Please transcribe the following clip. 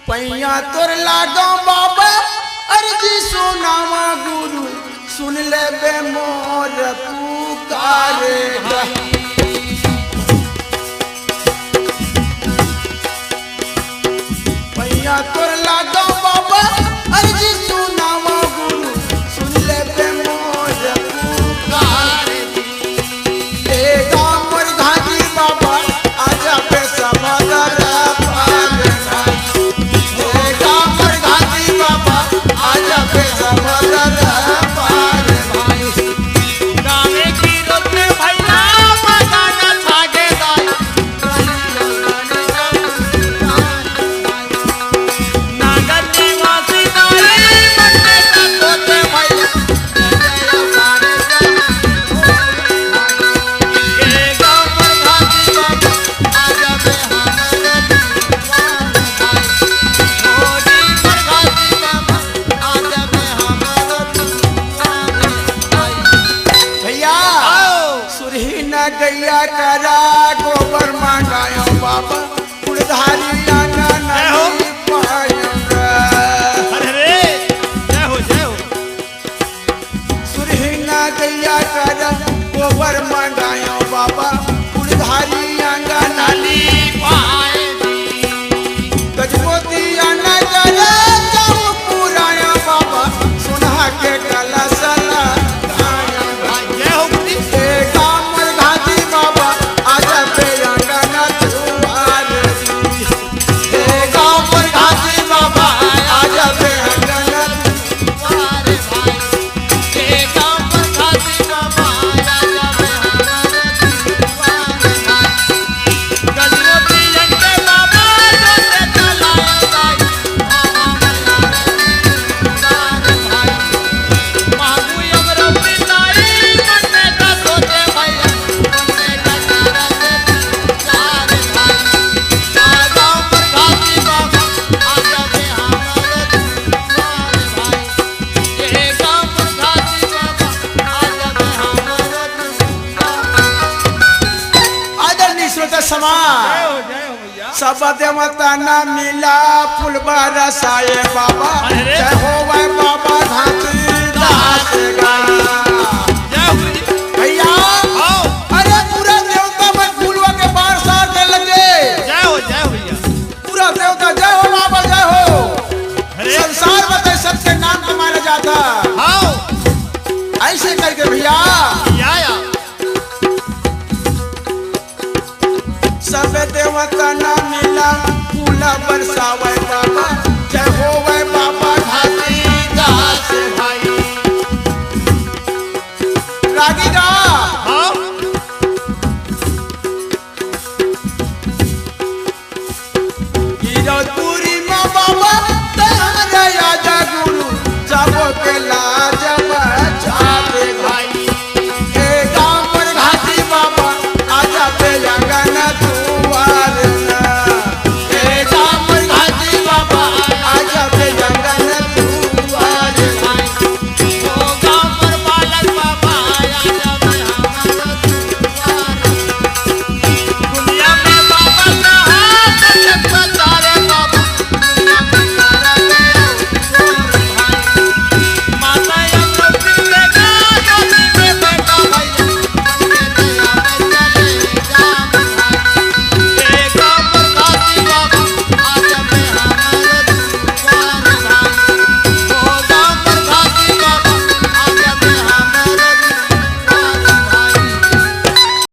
पैया तोर लागो बाबा अर्जी सुनावा गुरु सुन ले बे मोर पुकारे पैया तोर लागो बाबा अर्जी सुनावा गुरु सुन ले बे मोर पुकारे ए गामर घाटी बाबा आजा पे समादर गैया करा गोबर मांगायो बाबा कुलधारी आना नहीं पाएंगे। अरे जय हो सुरहीना गैया करा गोबर मांगायो बाबा कुलधारी आना नहीं पाएंगे। गजमोती आना करे जब पुराया बाबा सुना के कला सला सब देवता न मिला फूल बरसाए बाबा जय हो बाबा